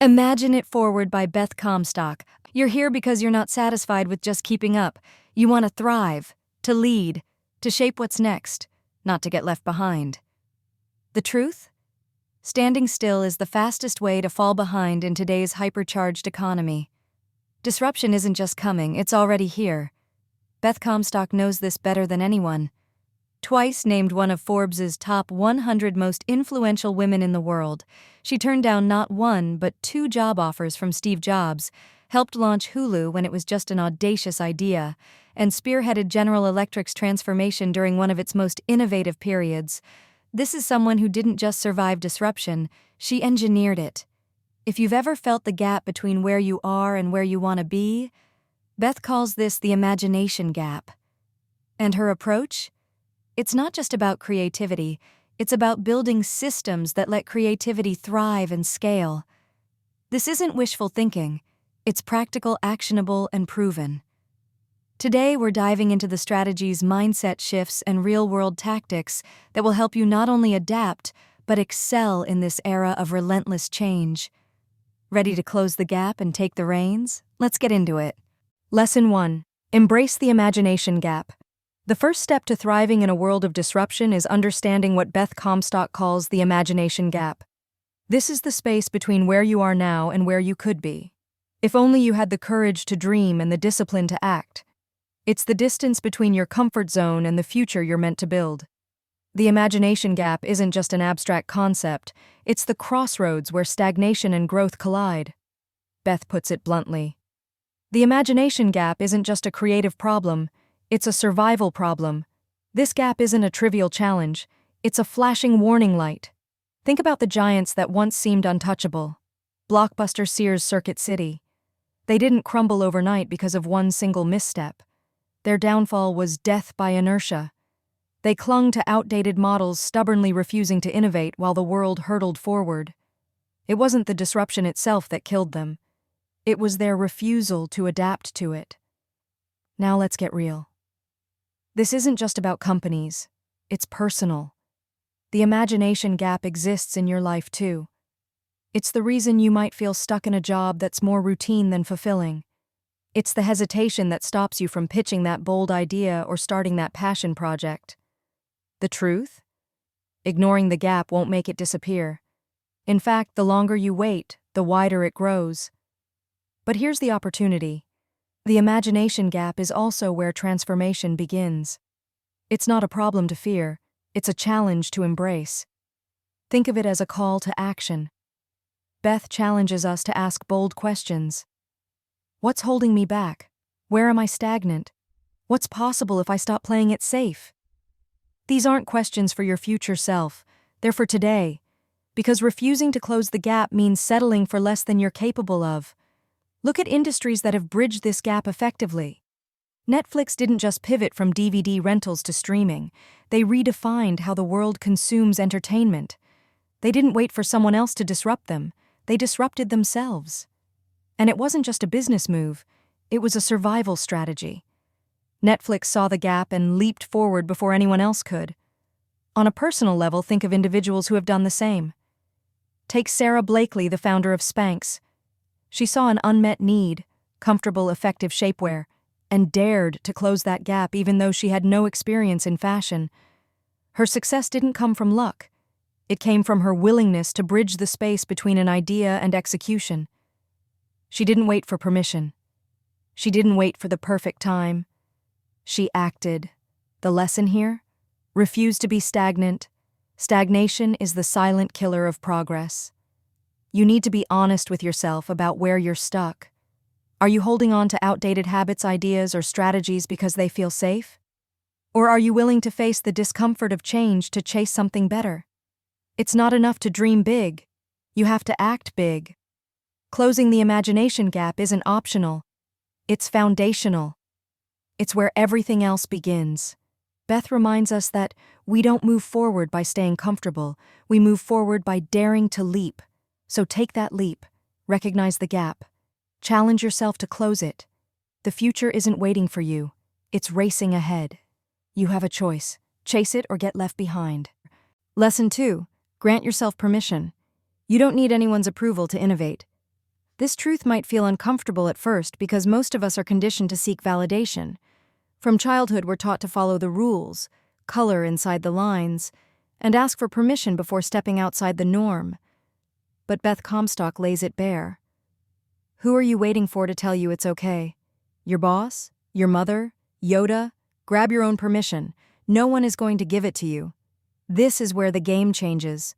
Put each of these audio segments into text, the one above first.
Imagine It Forward by Beth Comstock. You're here because you're not satisfied with just keeping up. You want to thrive, to lead, to shape what's next, not to get left behind. The truth? Standing still is the fastest way to fall behind in today's hypercharged economy. Disruption isn't just coming, it's already here. Beth Comstock knows this better than anyone. Twice named one of Forbes' top 100 most influential women in the world, she turned down not one but two job offers from Steve Jobs, helped launch Hulu when it was just an audacious idea, and spearheaded General Electric's transformation during one of its most innovative periods. This is someone who didn't just survive disruption, she engineered it. If you've ever felt the gap between where you are and where you want to be, Beth calls this the imagination gap. And her approach? It's not just about creativity, it's about building systems that let creativity thrive and scale. This isn't wishful thinking, it's practical, actionable, and proven. Today, we're diving into the strategies, mindset shifts, and real-world tactics that will help you not only adapt, but excel in this era of relentless change. Ready to close the gap and take the reins? Let's get into it. Lesson 1. Embrace the imagination gap. The first step to thriving in a world of disruption is understanding what Beth Comstock calls the imagination gap. This is the space between where you are now and where you could be. If only you had the courage to dream and the discipline to act. It's the distance between your comfort zone and the future you're meant to build. The imagination gap isn't just an abstract concept, it's the crossroads where stagnation and growth collide. Beth puts it bluntly. The imagination gap isn't just a creative problem, it's a survival problem. This gap isn't a trivial challenge, it's a flashing warning light. Think about the giants that once seemed untouchable. Blockbuster Sears Circuit City. They didn't crumble overnight because of one single misstep. Their downfall was death by inertia. They clung to outdated models, stubbornly refusing to innovate while the world hurtled forward. It wasn't the disruption itself that killed them. It was their refusal to adapt to it. Now let's get real. This isn't just about companies. It's personal. The imagination gap exists in your life too. It's the reason you might feel stuck in a job that's more routine than fulfilling. It's the hesitation that stops you from pitching that bold idea or starting that passion project. The truth? Ignoring the gap won't make it disappear. In fact, the longer you wait, the wider it grows. But here's the opportunity. The imagination gap is also where transformation begins. It's not a problem to fear, it's a challenge to embrace. Think of it as a call to action. Beth challenges us to ask bold questions. What's holding me back? Where am I stagnant? What's possible if I stop playing it safe? These aren't questions for your future self, they're for today. Because refusing to close the gap means settling for less than you're capable of. Look at industries that have bridged this gap effectively. Netflix didn't just pivot from DVD rentals to streaming. They redefined how the world consumes entertainment. They didn't wait for someone else to disrupt them. They disrupted themselves. And it wasn't just a business move. It was a survival strategy. Netflix saw the gap and leaped forward before anyone else could. On a personal level, think of individuals who have done the same. Take Sarah Blakely, the founder of Spanx. She saw an unmet need, comfortable, effective shapewear, and dared to close that gap even though she had no experience in fashion. Her success didn't come from luck. It came from her willingness to bridge the space between an idea and execution. She didn't wait for permission. She didn't wait for the perfect time. She acted. The lesson here? Refuse to be stagnant. Stagnation is the silent killer of progress. You need to be honest with yourself about where you're stuck. Are you holding on to outdated habits, ideas, or strategies because they feel safe? Or are you willing to face the discomfort of change to chase something better? It's not enough to dream big. You have to act big. Closing the imagination gap isn't optional. It's foundational. It's where everything else begins. Beth reminds us that we don't move forward by staying comfortable. We move forward by daring to leap. So take that leap. Recognize the gap. Challenge yourself to close it. The future isn't waiting for you. It's racing ahead. You have a choice. Chase it or get left behind. Lesson 2. Grant yourself permission. You don't need anyone's approval to innovate. This truth might feel uncomfortable at first because most of us are conditioned to seek validation. From childhood, we're taught to follow the rules, color inside the lines, and ask for permission before stepping outside the norm. But Beth Comstock lays it bare. Who are you waiting for to tell you it's okay? Your boss? Your mother? Yoda? Grab your own permission. No one is going to give it to you. This is where the game changes.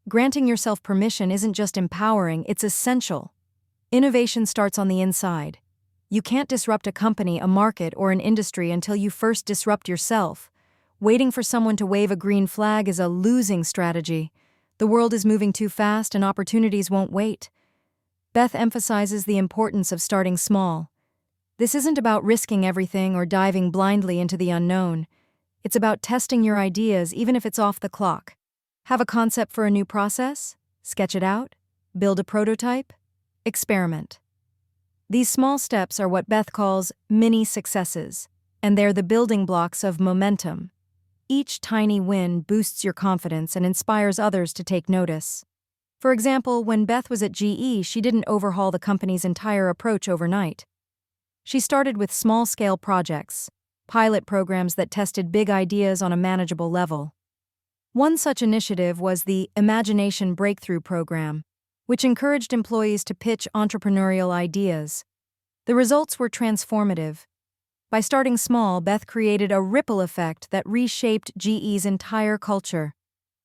Granting yourself permission isn't just empowering, it's essential. Innovation starts on the inside. You can't disrupt a company, a market, or an industry until you first disrupt yourself. Waiting for someone to wave a green flag is a losing strategy. The world is moving too fast and opportunities won't wait. Beth emphasizes the importance of starting small. This isn't about risking everything or diving blindly into the unknown. It's about testing your ideas even if it's off the clock. Have a concept for a new process? Sketch it out? Build a prototype? Experiment. These small steps are what Beth calls mini successes, and they're the building blocks of momentum. Each tiny win boosts your confidence and inspires others to take notice. For example, when Beth was at GE, she didn't overhaul the company's entire approach overnight. She started with small-scale projects, pilot programs that tested big ideas on a manageable level. One such initiative was the Imagination Breakthrough Program, which encouraged employees to pitch entrepreneurial ideas. The results were transformative. By starting small, Beth created a ripple effect that reshaped GE's entire culture.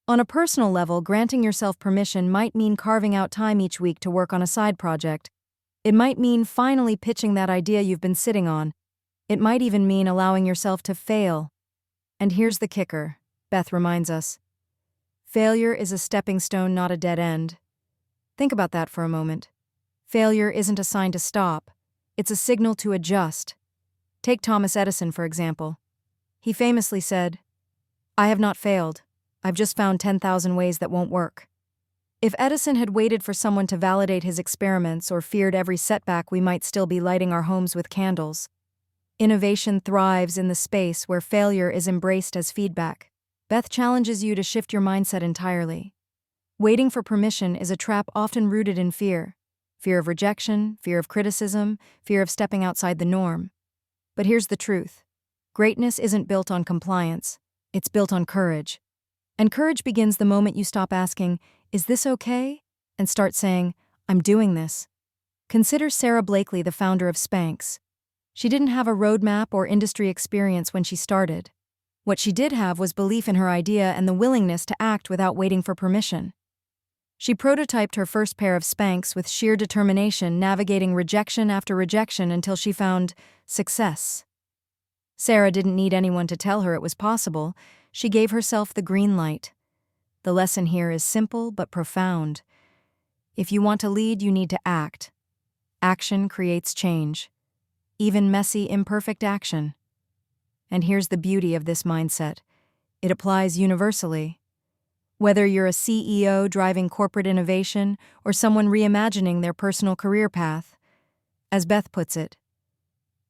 On a personal level, granting yourself permission might mean carving out time each week to work on a side project. It might mean finally pitching that idea you've been sitting on. It might even mean allowing yourself to fail. And here's the kicker, Beth reminds us. Failure is a stepping stone, not a dead end. Think about that for a moment. Failure isn't a sign to stop. It's a signal to adjust. Take Thomas Edison, for example. He famously said, "I have not failed. I've just found 10,000 ways that won't work." If Edison had waited for someone to validate his experiments or feared every setback, we might still be lighting our homes with candles. Innovation thrives in the space where failure is embraced as feedback. Beth challenges you to shift your mindset entirely. Waiting for permission is a trap often rooted in fear. Fear of rejection, fear of criticism, fear of stepping outside the norm. But here's the truth. Greatness isn't built on compliance. It's built on courage. And courage begins the moment you stop asking, "Is this okay?" and start saying, "I'm doing this." Consider Sarah Blakely, the founder of Spanx. She didn't have a roadmap or industry experience when she started. What she did have was belief in her idea and the willingness to act without waiting for permission. She prototyped her first pair of Spanx with sheer determination, navigating rejection after rejection until she found success. Sarah didn't need anyone to tell her it was possible. She gave herself the green light. The lesson here is simple but profound. If you want to lead, you need to act. Action creates change. Even messy, imperfect action. And here's the beauty of this mindset. It applies universally. Whether you're a CEO driving corporate innovation or someone reimagining their personal career path, as Beth puts it,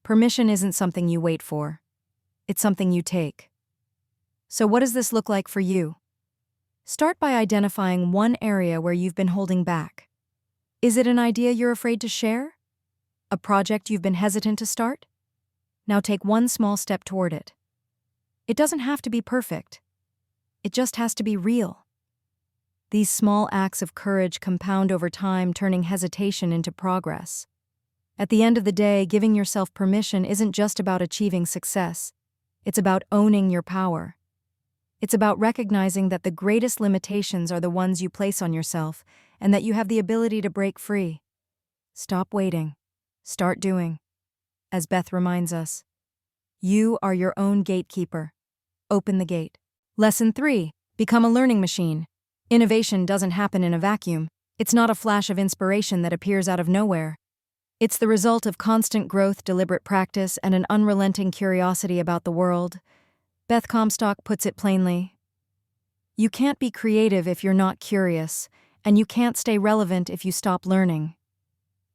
permission isn't something you wait for. It's something you take. So what does this look like for you? Start by identifying one area where you've been holding back. Is it an idea you're afraid to share? A project you've been hesitant to start? Now take one small step toward it. It doesn't have to be perfect. It just has to be real. These small acts of courage compound over time, turning hesitation into progress. At the end of the day, giving yourself permission isn't just about achieving success. It's about owning your power. It's about recognizing that the greatest limitations are the ones you place on yourself and that you have the ability to break free. Stop waiting. Start doing. As Beth reminds us, you are your own gatekeeper. Open the gate. Lesson 3. Become a learning machine. Innovation doesn't happen in a vacuum. It's not a flash of inspiration that appears out of nowhere. It's the result of constant growth, deliberate practice, and an unrelenting curiosity about the world. Beth Comstock puts it plainly. You can't be creative if you're not curious, and you can't stay relevant if you stop learning.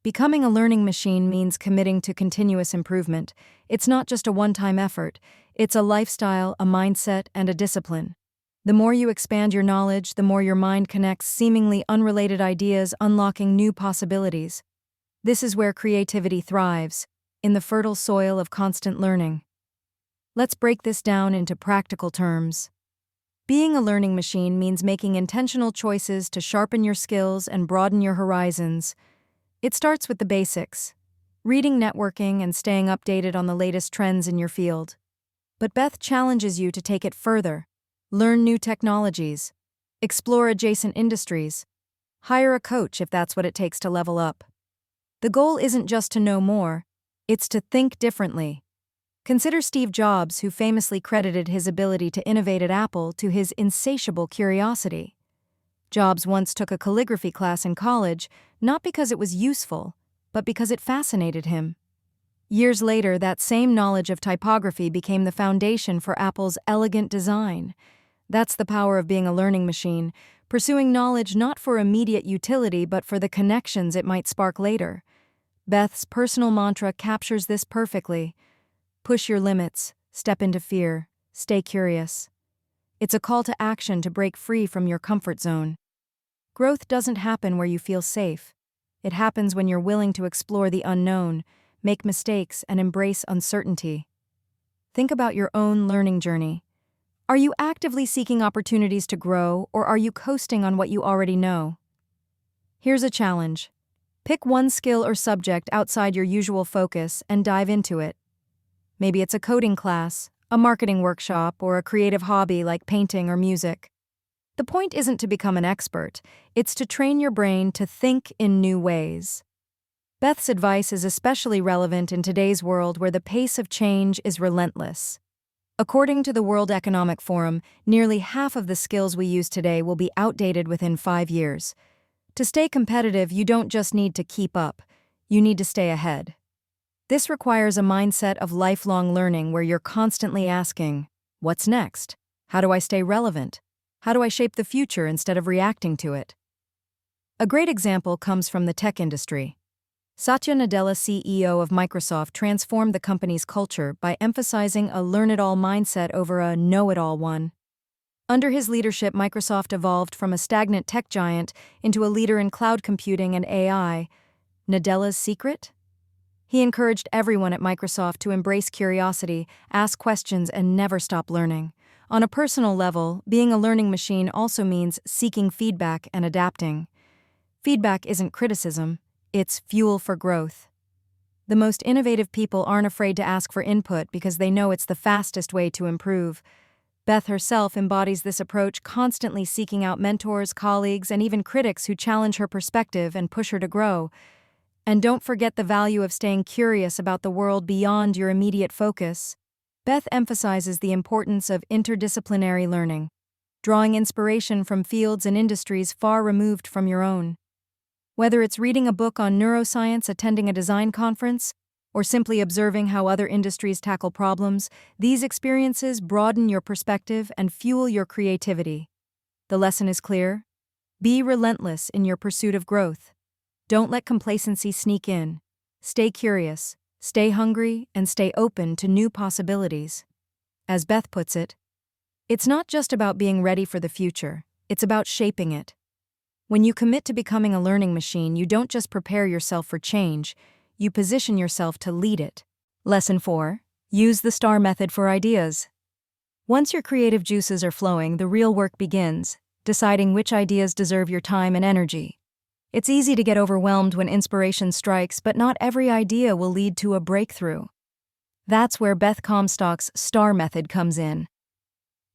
Becoming a learning machine means committing to continuous improvement. It's not just a one-time effort. It's a lifestyle, a mindset, and a discipline. The more you expand your knowledge, the more your mind connects seemingly unrelated ideas, unlocking new possibilities. This is where creativity thrives, in the fertile soil of constant learning. Let's break this down into practical terms. Being a learning machine means making intentional choices to sharpen your skills and broaden your horizons. It starts with the basics: reading, networking, and staying updated on the latest trends in your field. But Beth challenges you to take it further. Learn new technologies. Explore adjacent industries. Hire a coach if that's what it takes to level up. The goal isn't just to know more, it's to think differently. Consider Steve Jobs, who famously credited his ability to innovate at Apple to his insatiable curiosity. Jobs once took a calligraphy class in college, not because it was useful, but because it fascinated him. Years later, that same knowledge of typography became the foundation for Apple's elegant design. That's the power of being a learning machine, pursuing knowledge not for immediate utility but for the connections it might spark later. Beth's personal mantra captures this perfectly. Push your limits, step into fear, stay curious. It's a call to action to break free from your comfort zone. Growth doesn't happen where you feel safe. It happens when you're willing to explore the unknown, make mistakes, and embrace uncertainty. Think about your own learning journey. Are you actively seeking opportunities to grow, or are you coasting on what you already know? Here's a challenge. Pick one skill or subject outside your usual focus and dive into it. Maybe it's a coding class, a marketing workshop, or a creative hobby like painting or music. The point isn't to become an expert, it's to train your brain to think in new ways. Beth's advice is especially relevant in today's world where the pace of change is relentless. According to the World Economic Forum, nearly half of the skills we use today will be outdated within 5 years. To stay competitive, you don't just need to keep up, you need to stay ahead. This requires a mindset of lifelong learning where you're constantly asking, what's next? How do I stay relevant? How do I shape the future instead of reacting to it? A great example comes from the tech industry. Satya Nadella, CEO of Microsoft, transformed the company's culture by emphasizing a learn-it-all mindset over a know-it-all one. Under his leadership, Microsoft evolved from a stagnant tech giant into a leader in cloud computing and AI. Nadella's secret? He encouraged everyone at Microsoft to embrace curiosity, ask questions, and never stop learning. On a personal level, being a learning machine also means seeking feedback and adapting. Feedback isn't criticism, it's fuel for growth. The most innovative people aren't afraid to ask for input because they know it's the fastest way to improve. Beth herself embodies this approach, constantly seeking out mentors, colleagues, and even critics who challenge her perspective and push her to grow. And don't forget the value of staying curious about the world beyond your immediate focus. Beth emphasizes the importance of interdisciplinary learning, drawing inspiration from fields and industries far removed from your own. Whether it's reading a book on neuroscience, attending a design conference, or simply observing how other industries tackle problems, these experiences broaden your perspective and fuel your creativity. The lesson is clear: be relentless in your pursuit of growth. Don't let complacency sneak in. Stay curious, stay hungry, and stay open to new possibilities. As Beth puts it, it's not just about being ready for the future, it's about shaping it. When you commit to becoming a learning machine, you don't just prepare yourself for change, you position yourself to lead it. Lesson 4. Use the STAR method for ideas. Once your creative juices are flowing, the real work begins, deciding which ideas deserve your time and energy. It's easy to get overwhelmed when inspiration strikes, but not every idea will lead to a breakthrough. That's where Beth Comstock's STAR method comes in.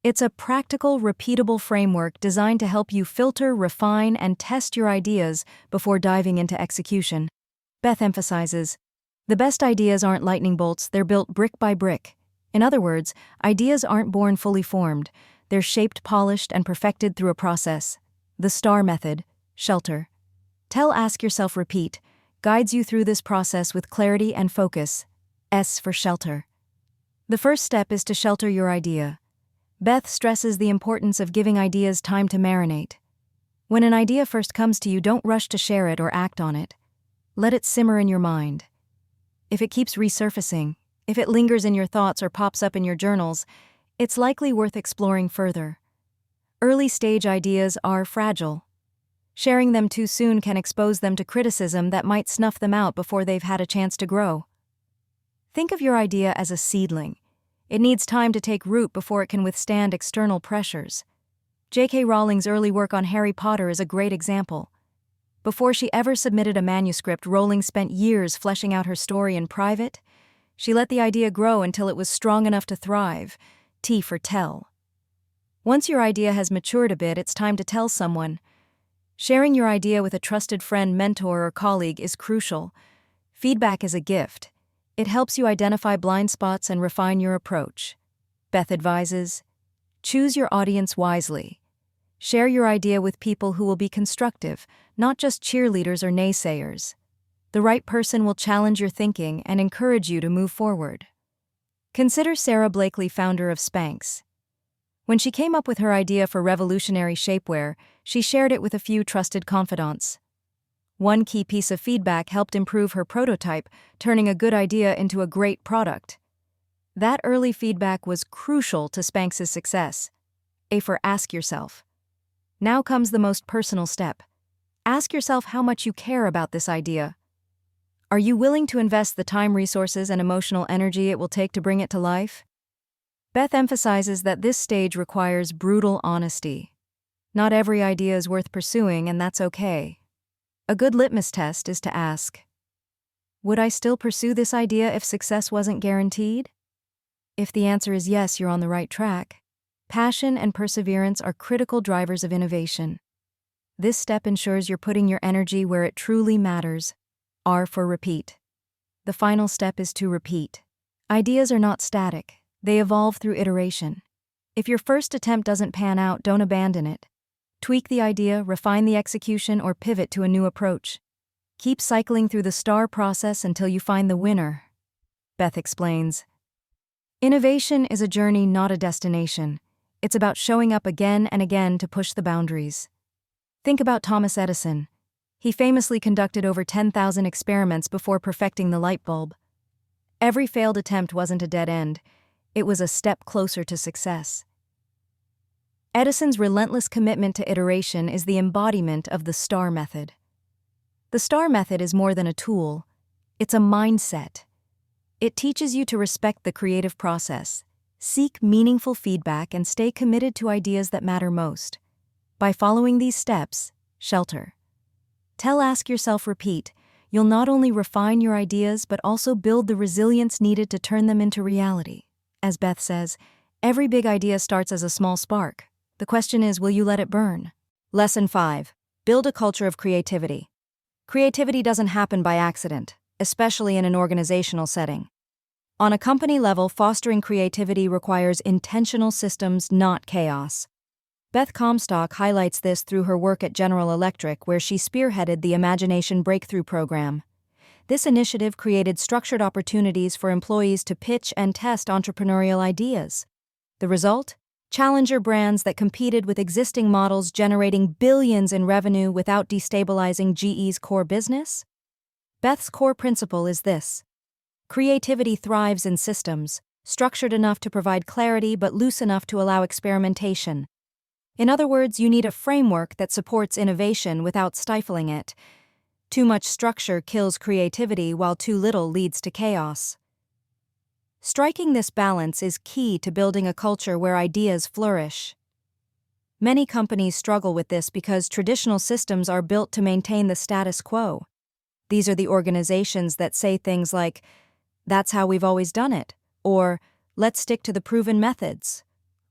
It's a practical, repeatable framework designed to help you filter, refine, and test your ideas before diving into execution. Beth emphasizes, the best ideas aren't lightning bolts, they're built brick by brick. In other words, ideas aren't born fully formed, they're shaped, polished, and perfected through a process. The STAR method, shelter. Ask yourself, repeat, guides you through this process with clarity and focus. S for shelter. The first step is to shelter your idea. Beth stresses the importance of giving ideas time to marinate. When an idea first comes to you, don't rush to share it or act on it. Let it simmer in your mind. If it keeps resurfacing, if it lingers in your thoughts or pops up in your journals, it's likely worth exploring further. Early-stage ideas are fragile. Sharing them too soon can expose them to criticism that might snuff them out before they've had a chance to grow. Think of your idea as a seedling. It needs time to take root before it can withstand external pressures. J.K. Rowling's early work on Harry Potter is a great example. Before she ever submitted a manuscript, Rowling spent years fleshing out her story in private. She let the idea grow until it was strong enough to thrive. T for tell. Once your idea has matured a bit, it's time to tell someone. Sharing your idea with a trusted friend, mentor, or colleague is crucial. Feedback is a gift. It helps you identify blind spots and refine your approach. Beth advises, choose your audience wisely. Share your idea with people who will be constructive, not just cheerleaders or naysayers. The right person will challenge your thinking and encourage you to move forward. Consider Sarah Blakely, founder of Spanx. When she came up with her idea for revolutionary shapewear, she shared it with a few trusted confidants. One key piece of feedback helped improve her prototype, turning a good idea into a great product. That early feedback was crucial to Spanx's success. A for ask yourself. Now comes the most personal step. Ask yourself how much you care about this idea. Are you willing to invest the time, resources, and emotional energy it will take to bring it to life? Beth emphasizes that this stage requires brutal honesty. Not every idea is worth pursuing, and that's okay. A good litmus test is to ask, would I still pursue this idea if success wasn't guaranteed? If the answer is yes, you're on the right track. Passion and perseverance are critical drivers of innovation. This step ensures you're putting your energy where it truly matters. R for repeat. The final step is to repeat. Ideas are not static. They evolve through iteration. If your first attempt doesn't pan out, don't abandon it. Tweak the idea, refine the execution, or pivot to a new approach. Keep cycling through the STAR process until you find the winner. Beth explains, innovation is a journey, not a destination. It's about showing up again and again to push the boundaries. Think about Thomas Edison. He famously conducted over 10,000 experiments before perfecting the light bulb. Every failed attempt wasn't a dead end. It was a step closer to success. Edison's relentless commitment to iteration is the embodiment of the STAR method. The STAR method is more than a tool. It's a mindset. It teaches you to respect the creative process, seek meaningful feedback, and stay committed to ideas that matter most. By following these steps, shelter. Tell, ask yourself, repeat. You'll not only refine your ideas, but also build the resilience needed to turn them into reality. As Beth says, every big idea starts as a small spark. The question is, will you let it burn? Lesson 5. Build a culture of creativity. Creativity doesn't happen by accident, especially in an organizational setting. On a company level, fostering creativity requires intentional systems, not chaos. Beth Comstock highlights this through her work at General Electric, where she spearheaded the Imagination Breakthrough Program. This initiative created structured opportunities for employees to pitch and test entrepreneurial ideas. The result? Challenger brands that competed with existing models, generating billions in revenue without destabilizing GE's core business? Beth's core principle is this: creativity thrives in systems, structured enough to provide clarity but loose enough to allow experimentation. In other words, you need a framework that supports innovation without stifling it. Too much structure kills creativity, while too little leads to chaos. Striking this balance is key to building a culture where ideas flourish. Many companies struggle with this because traditional systems are built to maintain the status quo. These are the organizations that say things like, "That's how we've always done it," or "Let's stick to the proven methods."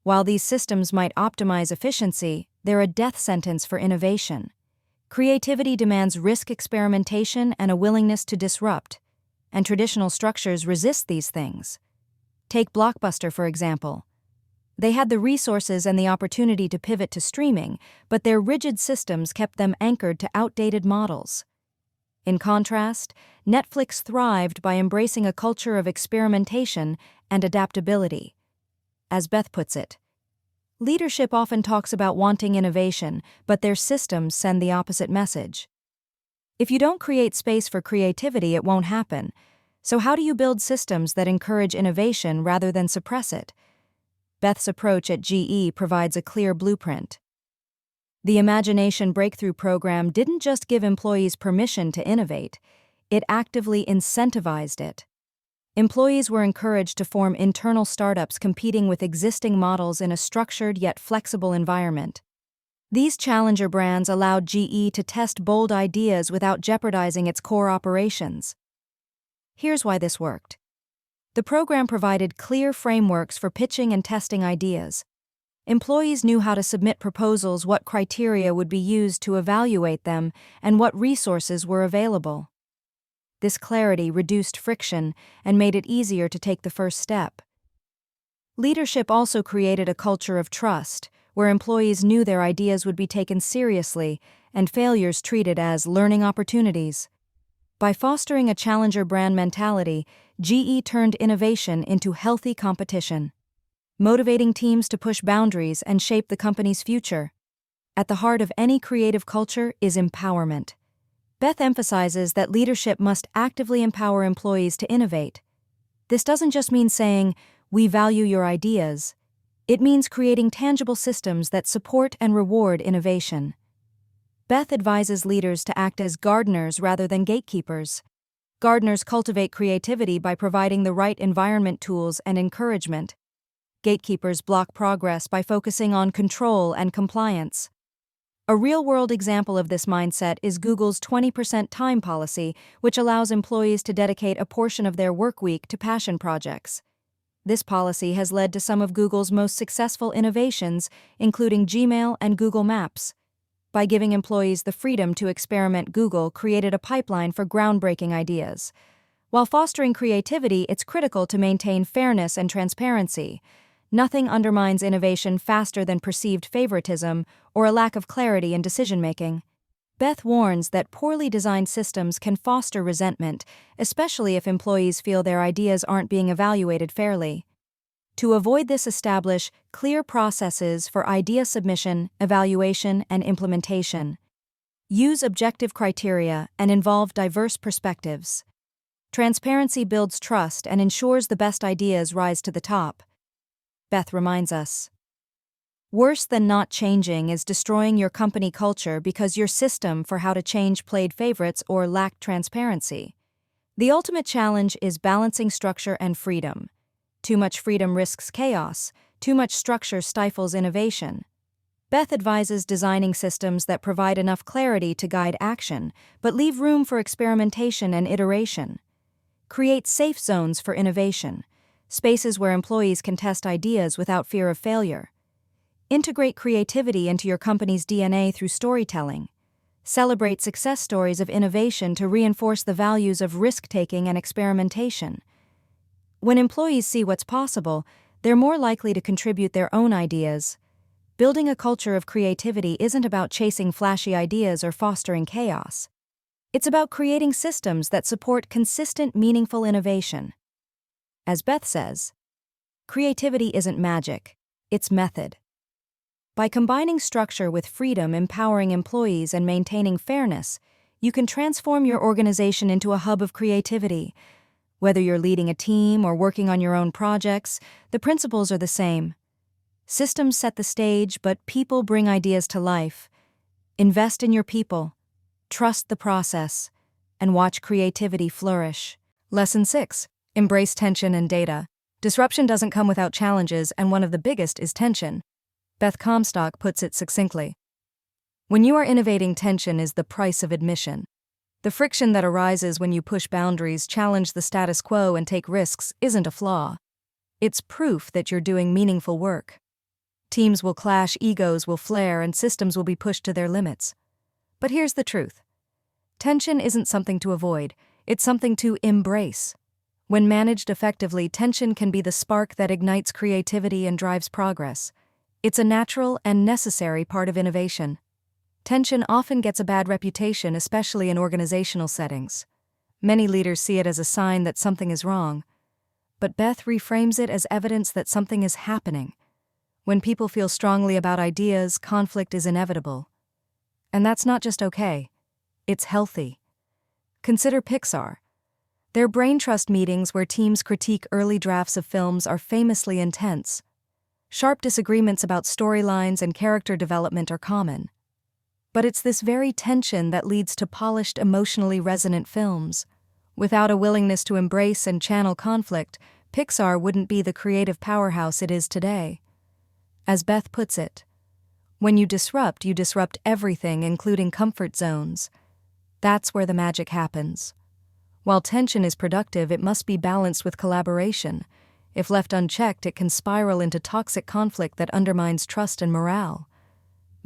While these systems might optimize efficiency, they're a death sentence for innovation. Creativity demands risk, experimentation, and a willingness to disrupt, and traditional structures resist these things. Take Blockbuster, for example. They had the resources and the opportunity to pivot to streaming, but their rigid systems kept them anchored to outdated models. In contrast, Netflix thrived by embracing a culture of experimentation and adaptability. As Beth puts it, leadership often talks about wanting innovation, but their systems send the opposite message. If you don't create space for creativity, it won't happen. So how do you build systems that encourage innovation rather than suppress it? Beth's approach at GE provides a clear blueprint. The Imagination Breakthrough Program didn't just give employees permission to innovate, it actively incentivized it. Employees were encouraged to form internal startups competing with existing models in a structured yet flexible environment. These challenger brands allowed GE to test bold ideas without jeopardizing its core operations. Here's why this worked. The program provided clear frameworks for pitching and testing ideas. Employees knew how to submit proposals, what criteria would be used to evaluate them, and what resources were available. This clarity reduced friction and made it easier to take the first step. Leadership also created a culture of trust, where employees knew their ideas would be taken seriously and failures treated as learning opportunities. By fostering a challenger brand mentality, GE turned innovation into healthy competition, motivating teams to push boundaries and shape the company's future. At the heart of any creative culture is empowerment. Beth emphasizes that leadership must actively empower employees to innovate. This doesn't just mean saying, "We value your ideas." It means creating tangible systems that support and reward innovation. Beth advises leaders to act as gardeners rather than gatekeepers. Gardeners cultivate creativity by providing the right environment, tools, and encouragement. Gatekeepers block progress by focusing on control and compliance. A real-world example of this mindset is Google's 20% time policy, which allows employees to dedicate a portion of their work week to passion projects. This policy has led to some of Google's most successful innovations, including Gmail and Google Maps. By giving employees the freedom to experiment, Google created a pipeline for groundbreaking ideas. While fostering creativity, it's critical to maintain fairness and transparency. Nothing undermines innovation faster than perceived favoritism or a lack of clarity in decision-making. Beth warns that poorly designed systems can foster resentment, especially if employees feel their ideas aren't being evaluated fairly. To avoid this, establish clear processes for idea submission, evaluation, and implementation. Use objective criteria and involve diverse perspectives. Transparency builds trust and ensures the best ideas rise to the top. Beth reminds us, worse than not changing is destroying your company culture because your system for how to change played favorites or lacked transparency. The ultimate challenge is balancing structure and freedom. Too much freedom risks chaos, too much structure stifles innovation. Beth advises designing systems that provide enough clarity to guide action, but leave room for experimentation and iteration. Create safe zones for innovation, spaces where employees can test ideas without fear of failure. Integrate creativity into your company's DNA through storytelling. Celebrate success stories of innovation to reinforce the values of risk-taking and experimentation. When employees see what's possible, they're more likely to contribute their own ideas. Building a culture of creativity isn't about chasing flashy ideas or fostering chaos. It's about creating systems that support consistent, meaningful innovation. As Beth says, creativity isn't magic, it's method. By combining structure with freedom, empowering employees, and maintaining fairness, you can transform your organization into a hub of creativity. Whether you're leading a team or working on your own projects, the principles are the same. Systems set the stage, but people bring ideas to life. Invest in your people, trust the process, and watch creativity flourish. Lesson 6. Embrace tension and data. Disruption doesn't come without challenges, and one of the biggest is tension. Beth Comstock puts it succinctly. When you are innovating, tension is the price of admission. The friction that arises when you push boundaries, challenge the status quo, and take risks isn't a flaw. It's proof that you're doing meaningful work. Teams will clash, egos will flare, and systems will be pushed to their limits. But here's the truth. Tension isn't something to avoid, it's something to embrace. When managed effectively, tension can be the spark that ignites creativity and drives progress. It's a natural and necessary part of innovation. Tension often gets a bad reputation, especially in organizational settings. Many leaders see it as a sign that something is wrong. But Beth reframes it as evidence that something is happening. When people feel strongly about ideas, conflict is inevitable. And that's not just okay. It's healthy. Consider Pixar. Their brain trust meetings where teams critique early drafts of films are famously intense. Sharp disagreements about storylines and character development are common. But it's this very tension that leads to polished, emotionally resonant films. Without a willingness to embrace and channel conflict, Pixar wouldn't be the creative powerhouse it is today. As Beth puts it, when you disrupt everything, including comfort zones. That's where the magic happens. While tension is productive, it must be balanced with collaboration. If left unchecked, it can spiral into toxic conflict that undermines trust and morale.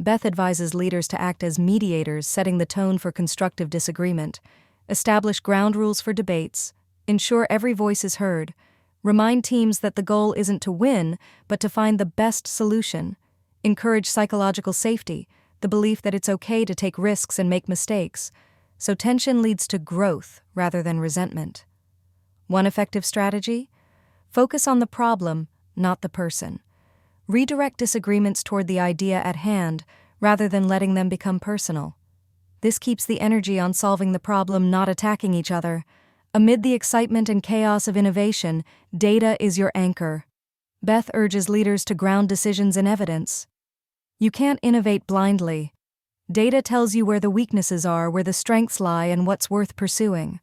Beth advises leaders to act as mediators, setting the tone for constructive disagreement, establish ground rules for debates, ensure every voice is heard, remind teams that the goal isn't to win, but to find the best solution, encourage psychological safety, the belief that it's okay to take risks and make mistakes, so tension leads to growth rather than resentment. One effective strategy? Focus on the problem, not the person. Redirect disagreements toward the idea at hand rather than letting them become personal. This keeps the energy on solving the problem, not attacking each other. Amid the excitement and chaos of innovation, data is your anchor. Beth urges leaders to ground decisions in evidence. You can't innovate blindly. Data tells you where the weaknesses are, where the strengths lie, and what's worth pursuing.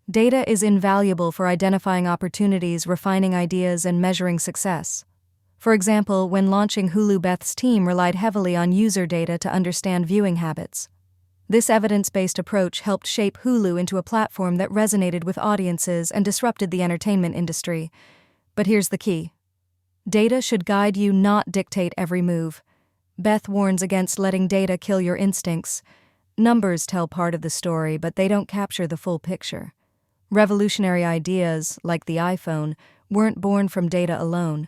Data is invaluable for identifying opportunities, refining ideas, and measuring success. For example, when launching Hulu, Beth's team relied heavily on user data to understand viewing habits. This evidence-based approach helped shape Hulu into a platform that resonated with audiences and disrupted the entertainment industry. But here's the key. Data should guide you, not dictate every move. Beth warns against letting data kill your instincts. Numbers tell part of the story, but they don't capture the full picture. Revolutionary ideas, like the iPhone, weren't born from data alone.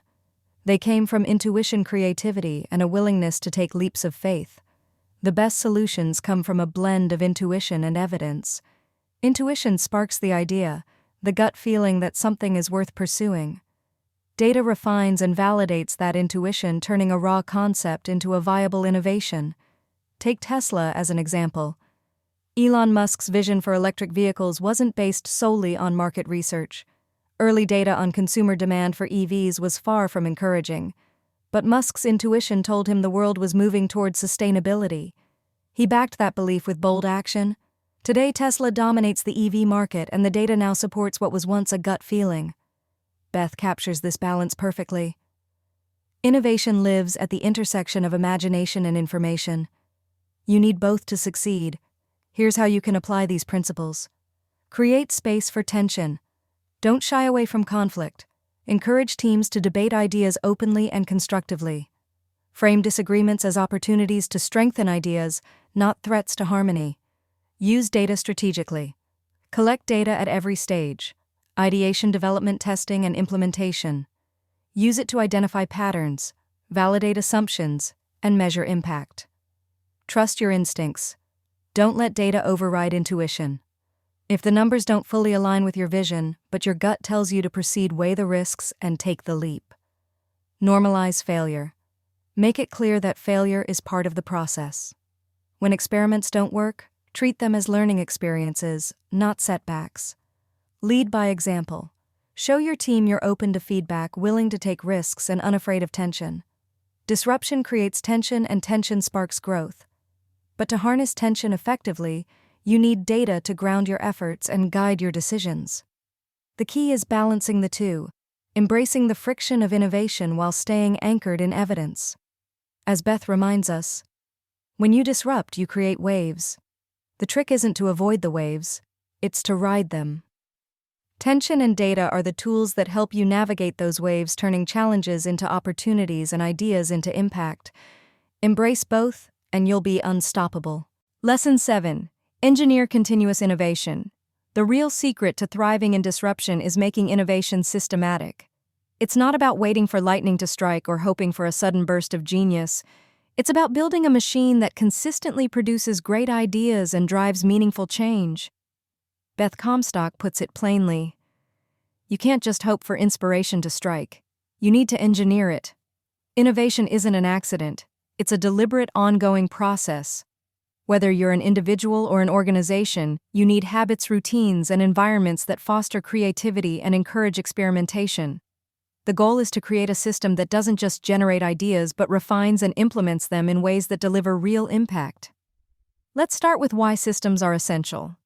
They came from intuition, creativity, and a willingness to take leaps of faith. The best solutions come from a blend of intuition and evidence. Intuition sparks the idea, the gut feeling that something is worth pursuing. Data refines and validates that intuition, turning a raw concept into a viable innovation. Take Tesla as an example. Elon Musk's vision for electric vehicles wasn't based solely on market research. Early data on consumer demand for EVs was far from encouraging. But Musk's intuition told him the world was moving towards sustainability. He backed that belief with bold action. Today, Tesla dominates the EV market, and the data now supports what was once a gut feeling. Beth captures this balance perfectly. Innovation lives at the intersection of imagination and information. You need both to succeed. Here's how you can apply these principles. Create space for tension. Don't shy away from conflict. Encourage teams to debate ideas openly and constructively. Frame disagreements as opportunities to strengthen ideas, not threats to harmony. Use data strategically. Collect data at every stage: ideation, development, testing, and implementation. Use it to identify patterns, validate assumptions, and measure impact. Trust your instincts. Don't let data override intuition. If the numbers don't fully align with your vision, but your gut tells you to proceed, weigh the risks and take the leap. Normalize failure. Make it clear that failure is part of the process. When experiments don't work, treat them as learning experiences, not setbacks. Lead by example. Show your team you're open to feedback, willing to take risks, and unafraid of tension. Disruption creates tension, and tension sparks growth. But to harness tension effectively, you need data to ground your efforts and guide your decisions. The key is balancing the two, embracing the friction of innovation while staying anchored in evidence. As Beth reminds us, when you disrupt, you create waves. The trick isn't to avoid the waves, it's to ride them. Tension and data are the tools that help you navigate those waves, turning challenges into opportunities and ideas into impact. Embrace both, and you'll be unstoppable. Lesson 7. Engineer continuous innovation. The real secret to thriving in disruption is making innovation systematic. It's not about waiting for lightning to strike or hoping for a sudden burst of genius. It's about building a machine that consistently produces great ideas and drives meaningful change. Beth Comstock puts it plainly. You can't just hope for inspiration to strike. You need to engineer it. Innovation isn't an accident. It's a deliberate, ongoing process. Whether you're an individual or an organization, you need habits, routines, and environments that foster creativity and encourage experimentation. The goal is to create a system that doesn't just generate ideas but refines and implements them in ways that deliver real impact. Let's start with why systems are essential.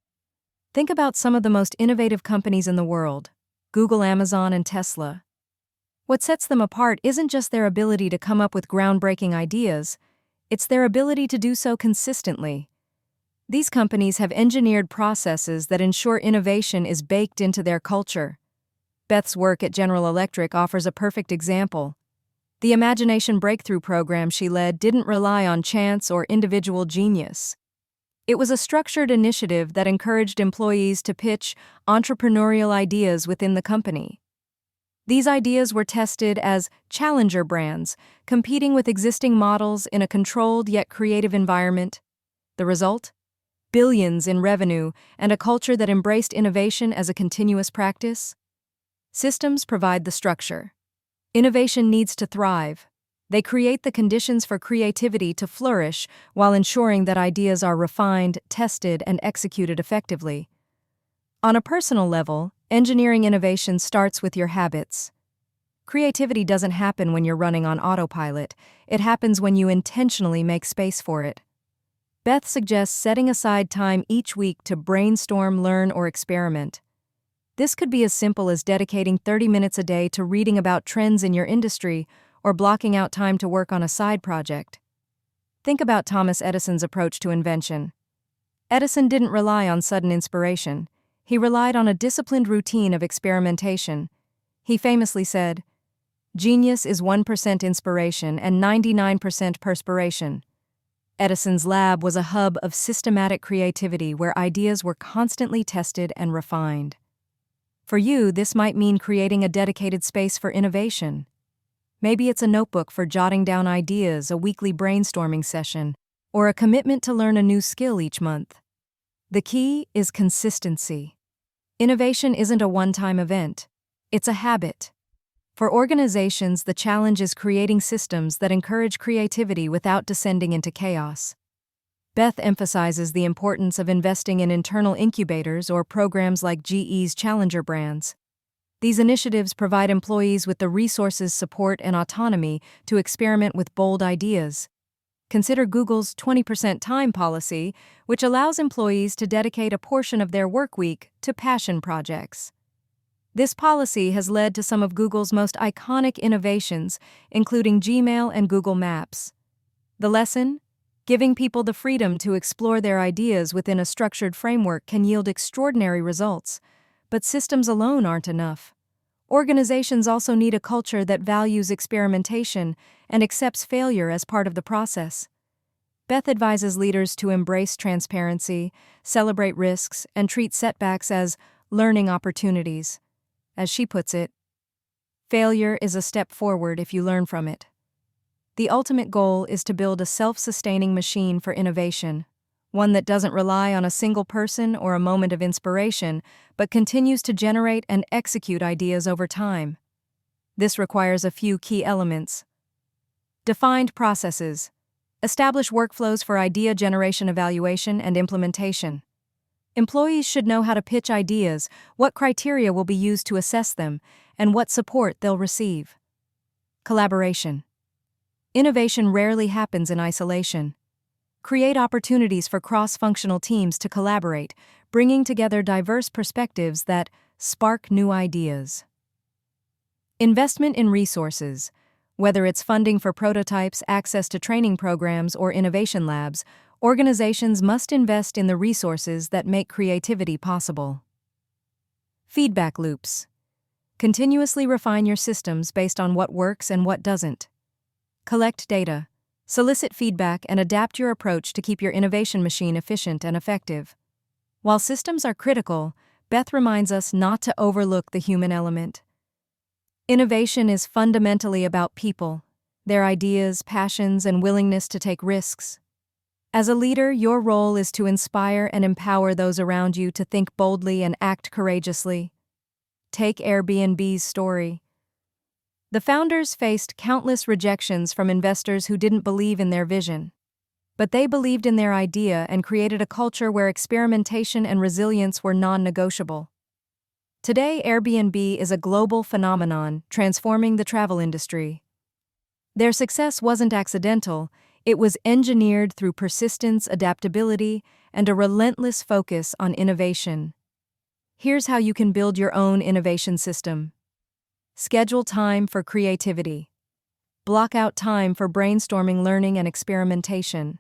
Think about some of the most innovative companies in the world: Google, Amazon, and Tesla. What sets them apart isn't just their ability to come up with groundbreaking ideas, it's their ability to do so consistently. These companies have engineered processes that ensure innovation is baked into their culture. Beth's work at General Electric offers a perfect example. The Imagination Breakthrough program she led didn't rely on chance or individual genius. It was a structured initiative that encouraged employees to pitch entrepreneurial ideas within the company. These ideas were tested as challenger brands, competing with existing models in a controlled yet creative environment. The result? Billions in revenue and a culture that embraced innovation as a continuous practice. Systems provide the structure. Innovation needs to thrive. They create the conditions for creativity to flourish while ensuring that ideas are refined, tested, and executed effectively. On a personal level, engineering innovation starts with your habits. Creativity doesn't happen when you're running on autopilot. It happens when you intentionally make space for it. Beth suggests setting aside time each week to brainstorm, learn, or experiment. This could be as simple as dedicating 30 minutes a day to reading about trends in your industry or blocking out time to work on a side project. Think about Thomas Edison's approach to invention. Edison didn't rely on sudden inspiration. He relied on a disciplined routine of experimentation. He famously said, "Genius is 1% inspiration and 99% perspiration." Edison's lab was a hub of systematic creativity where ideas were constantly tested and refined. For you, this might mean creating a dedicated space for innovation. Maybe it's a notebook for jotting down ideas, a weekly brainstorming session, or a commitment to learn a new skill each month. The key is consistency. Innovation isn't a one-time event. It's a habit. For organizations, the challenge is creating systems that encourage creativity without descending into chaos. Beth emphasizes the importance of investing in internal incubators or programs like GE's Challenger Brands. These initiatives provide employees with the resources, support, and autonomy to experiment with bold ideas. Consider Google's 20% time policy, which allows employees to dedicate a portion of their work week to passion projects. This policy has led to some of Google's most iconic innovations, including Gmail and Google Maps. The lesson? Giving people the freedom to explore their ideas within a structured framework can yield extraordinary results, but systems alone aren't enough. Organizations also need a culture that values experimentation and accepts failure as part of the process. Beth advises leaders to embrace transparency, celebrate risks, and treat setbacks as learning opportunities. As she puts it, failure is a step forward if you learn from it. The ultimate goal is to build a self-sustaining machine for innovation, one that doesn't rely on a single person or a moment of inspiration, but continues to generate and execute ideas over time. This requires a few key elements. Defined processes. Establish workflows for idea generation, evaluation, and implementation. Employees should know how to pitch ideas, what criteria will be used to assess them, and what support they'll receive. Collaboration. Innovation rarely happens in isolation. Create opportunities for cross-functional teams to collaborate, bringing together diverse perspectives that spark new ideas. Investment in resources. Whether it's funding for prototypes, access to training programs, or innovation labs, organizations must invest in the resources that make creativity possible. Feedback loops. Continuously refine your systems based on what works and what doesn't. Collect data, solicit feedback, and adapt your approach to keep your innovation machine efficient and effective. While systems are critical, Beth reminds us not to overlook the human element. Innovation is fundamentally about people, their ideas, passions, and willingness to take risks. As a leader, your role is to inspire and empower those around you to think boldly and act courageously. Take Airbnb's story. The founders faced countless rejections from investors who didn't believe in their vision. But they believed in their idea and created a culture where experimentation and resilience were non-negotiable. Today, Airbnb is a global phenomenon, transforming the travel industry. Their success wasn't accidental, It was engineered through persistence, adaptability, and a relentless focus on innovation. Here's how you can build your own innovation system. Schedule time for creativity. Block out time for brainstorming, learning, and experimentation.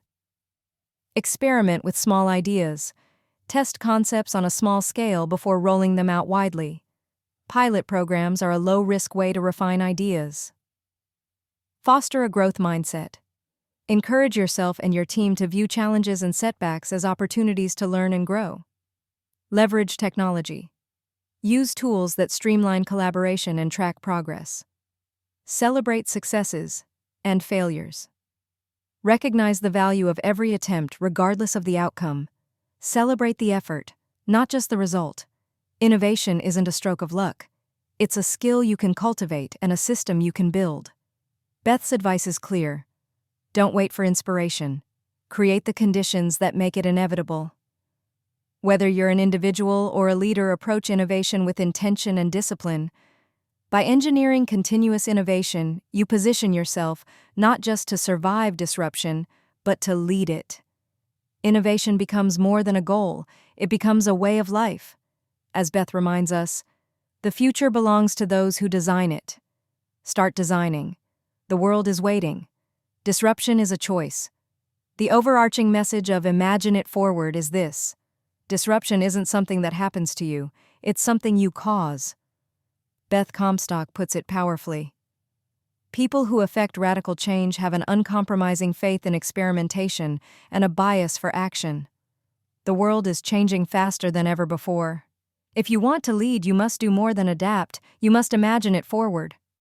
Experiment with small ideas. Test concepts on a small scale before rolling them out widely. Pilot programs are a low-risk way to refine ideas. Foster a growth mindset. Encourage yourself and your team to view challenges and setbacks as opportunities to learn and grow. Leverage technology. Use tools that streamline collaboration and track progress. Celebrate successes and failures. Recognize the value of every attempt regardless of the outcome. Celebrate the effort, not just the result. Innovation isn't a stroke of luck. It's a skill you can cultivate and a system you can build. Beth's advice is clear. Don't wait for inspiration. Create the conditions that make it inevitable. Whether you're an individual or a leader, approach innovation with intention and discipline. By engineering continuous innovation, you position yourself not just to survive disruption, but to lead it. Innovation becomes more than a goal, it becomes a way of life. As Beth reminds us, the future belongs to those who design it. Start designing. The world is waiting. Disruption is a choice. The overarching message of Imagine It Forward is this: disruption isn't something that happens to you, it's something you cause. Beth Comstock puts it powerfully. People who effect radical change have an uncompromising faith in experimentation and a bias for action. The world is changing faster than ever before. If you want to lead, you must do more than adapt, you must imagine it forward.